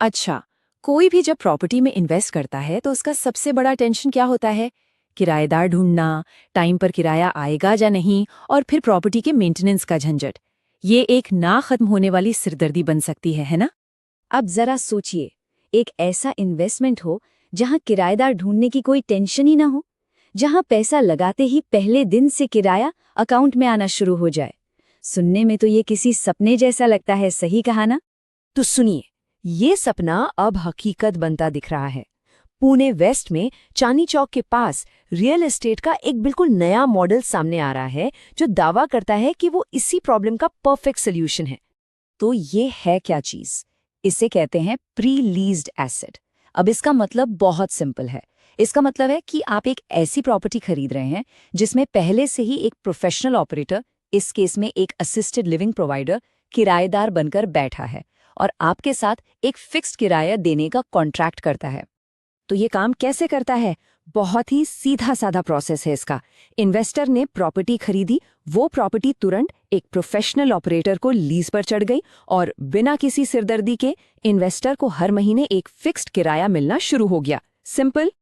अच्छा, कोई भी जब प्रॉपर्टी में इन्वेस्ट करता है तो उसका सबसे बड़ा टेंशन क्या होता है? किराएदार ढूंढना, टाइम पर किराया आएगा या नहीं, और फिर प्रॉपर्टी के मेंटेनेंस का झंझट। ये एक ना खत्म होने वाली सिरदर्दी बन सकती है ना? अब जरा सोचिए, एक ऐसा इन्वेस्टमेंट हो जहां किराएदार ढूंढने की कोई टेंशन ही ना हो, जहां पैसा लगाते ही पहले दिन से किराया अकाउंट में आना शुरू हो जाए। सुनने में तो ये किसी सपने जैसा लगता है, सही कहा ना? तो सुनिए, ये सपना अब हकीकत बनता दिख रहा है। पुणे वेस्ट में चांदनी चौक के पास रियल एस्टेट का एक बिल्कुल नया मॉडल सामने आ रहा है जो दावा करता है कि वो इसी प्रॉब्लम का परफेक्ट सोल्यूशन है। तो ये है क्या चीज? इसे कहते हैं प्री लीज्ड एसेट। अब इसका मतलब बहुत सिंपल है। इसका मतलब है कि आप एक ऐसी प्रॉपर्टी खरीद रहे हैं जिसमें पहले से ही एक प्रोफेशनल ऑपरेटर, इस केस में एक असिस्टेड लिविंग प्रोवाइडर, किराएदार बनकर बैठा है और आपके साथ एक फिक्स्ड किराया देने का कॉन्ट्रैक्ट करता है। तो ये काम कैसे करता है? बहुत ही सीधा साधा प्रोसेस है इसका। इन्वेस्टर ने प्रॉपर्टी खरीदी, वो प्रॉपर्टी तुरंत एक प्रोफेशनल ऑपरेटर को लीज पर चढ़ गई और बिना किसी सिरदर्दी के इन्वेस्टर को हर महीने एक फिक्स्ड किराया मिलना शुरू हो गया। सिंपल।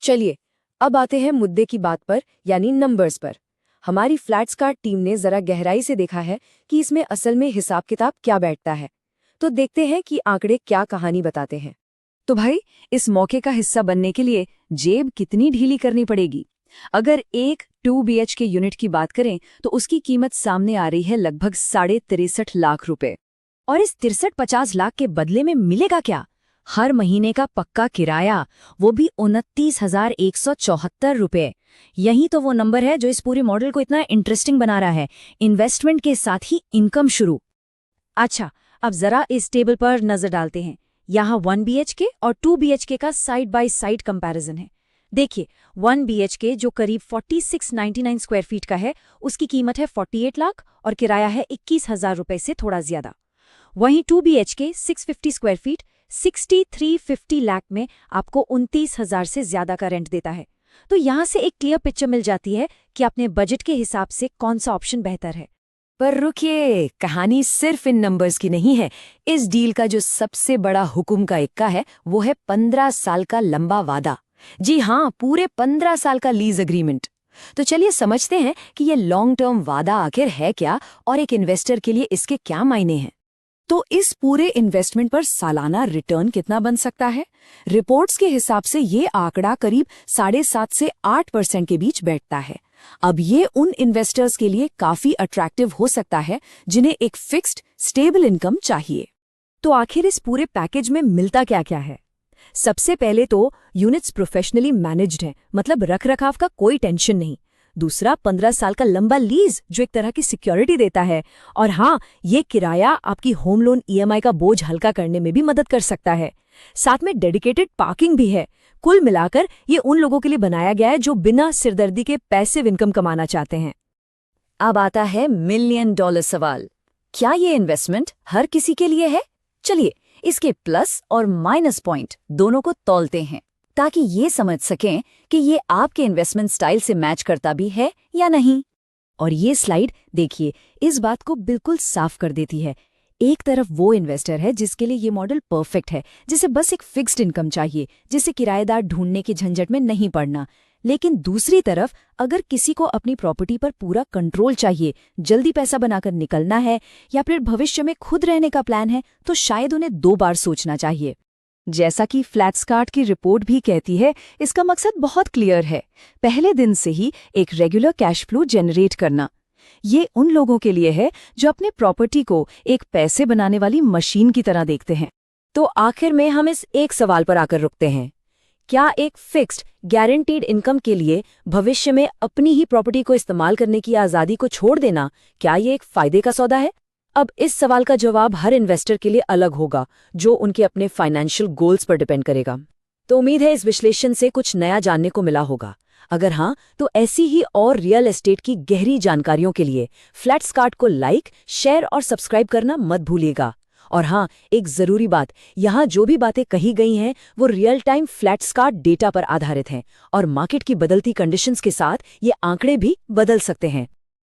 चलिए, अब आते हैं मुद्दे की बात पर, यानी नंबर्स पर। हमारी फ्लैट्सकार्ट टीम ने जरा गहराई से देखा है कि इसमें असल में हिसाब किताब क्या बैठता है। तो देखते हैं कि आंकड़े क्या कहानी बताते हैं। तो भाई, इस मौके का हिस्सा बनने के लिए जेब कितनी ढीली करनी पड़ेगी? अगर एक 2 BHK यूनिट की बात करें तो उसकी कीमत सामने आ रही है लगभग 63.5 लाख रुपए। और इस 63-50 लाख के बदले में मिलेगा क्या? हर महीने का पक्का किराया, वो भी 29,174 रुपए। यही तो वो नंबर है जो इस पूरे मॉडल को इतना इंटरेस्टिंग बना रहा है। इन्वेस्टमेंट के साथ ही इनकम शुरू। अच्छा, अब जरा इस टेबल पर नजर डालते हैं। यहाँ 1 BHK और 2 BHK का साइड बाय साइड कंपैरिजन है। देखिए, 1 BHK जो करीब 4699 स्क्वायर फीट का है, उसकी कीमत है 48 लाख और किराया है 21,000 रुपए से थोड़ा ज्यादा। वहीं 2 BHK 650 स्क्वायर फीट 6350 लाख में आपको 29,000 से ज्यादा का रेंट देता है। तो यहाँ से एक क्लियर पिक्चर मिल जाती है कि अपने बजट के हिसाब से कौन सा ऑप्शन बेहतर है। पर रुकिए, कहानी सिर्फ इन नंबर्स की नहीं है। इस डील का जो सबसे बड़ा हुक्म का इक्का है वो है 15 साल का लंबा वादा। जी हाँ, पूरे 15 साल का लीज एग्रीमेंट। तो चलिए समझते हैं कि ये लॉन्ग टर्म वादा आखिर है क्या और एक इन्वेस्टर के लिए इसके क्या मायने हैं। तो इस पूरे इन्वेस्टमेंट पर सालाना रिटर्न कितना बन सकता है? रिपोर्ट्स के हिसाब से ये आंकड़ा करीब 7.5 से 8% के बीच बैठता है। अब ये उन इन्वेस्टर्स के लिए काफी अट्रैक्टिव हो सकता है जिन्हें एक फिक्स्ड स्टेबल इनकम चाहिए। तो आखिर इस पूरे पैकेज में मिलता क्या क्या है? सबसे पहले तो यूनिट्स प्रोफेशनली मैनेज्ड हैं, मतलब रखरखाव का कोई टेंशन नहीं। दूसरा, 15 साल का लंबा लीज जो एक तरह की सिक्योरिटी देता है। और हाँ, ये किराया आपकी होम लोन EMI का बोझ हल्का करने में भी मदद कर सकता है। साथ में डेडिकेटेड पार्किंग भी है। कुल मिलाकर ये उन लोगों के लिए बनाया गया है जो बिना सिरदर्दी के पैसिव इनकम कमाना चाहते हैं। अब आता है $1 मिलियन सवाल। क्या ये इन्वेस्टमेंट हर किसी के लिए है? चलिए, इसके प्लस और माइनस पॉइंट दोनों को तौलते हैं ताकि ये समझ सकें कि ये आपके इन्वेस्टमेंट स्टाइल से मैच करता भी है या नहीं। और ये स्लाइड देखिए, इस बात को बिल्कुल साफ कर देती है। एक तरफ वो इन्वेस्टर है जिसके लिए ये मॉडल परफेक्ट है, जिसे बस एक फिक्स्ड इनकम चाहिए, जिसे किराएदार ढूंढने के झंझट में नहीं पड़ना। लेकिन दूसरी तरफ अगर किसी को अपनी प्रॉपर्टी पर पूरा कंट्रोल चाहिए, जल्दी पैसा बनाकर निकलना है या फिर भविष्य में खुद रहने का प्लान है, तो शायद उन्हें 2 बार सोचना चाहिए। जैसा कि फ्लैट्सकार्ट की रिपोर्ट भी कहती है, इसका मकसद बहुत क्लियर है, पहले दिन से ही एक रेगुलर कैश फ्लो जनरेट करना। ये उन लोगों के लिए है जो अपने प्रॉपर्टी को एक पैसे बनाने वाली मशीन की तरह देखते हैं। तो आखिर में हम इस एक सवाल पर आकर रुकते हैं। क्या एक फिक्स्ड गारंटीड इनकम के लिए भविष्य में अपनी ही प्रॉपर्टी को इस्तेमाल करने की आज़ादी को छोड़ देना, क्या ये एक फायदे का सौदा है? अब इस सवाल का जवाब हर इन्वेस्टर के लिए अलग होगा, जो उनके अपने फाइनेंशियल गोल्स पर डिपेंड करेगा। तो उम्मीद है इस विश्लेषण से कुछ नया जानने को मिला होगा। अगर हाँ, तो ऐसी ही और रियल एस्टेट की गहरी जानकारियों के लिए फ्लैट्सकार्ट को लाइक, शेयर और सब्सक्राइब करना मत भूलिएगा। और हाँ, एक जरूरी बात, यहाँ जो भी बातें कही गई हैं वो रियल टाइम फ्लैट्सकार्ट डेटा पर आधारित हैं और मार्केट की बदलती कंडीशंस के साथ ये आंकड़े भी बदल सकते हैं।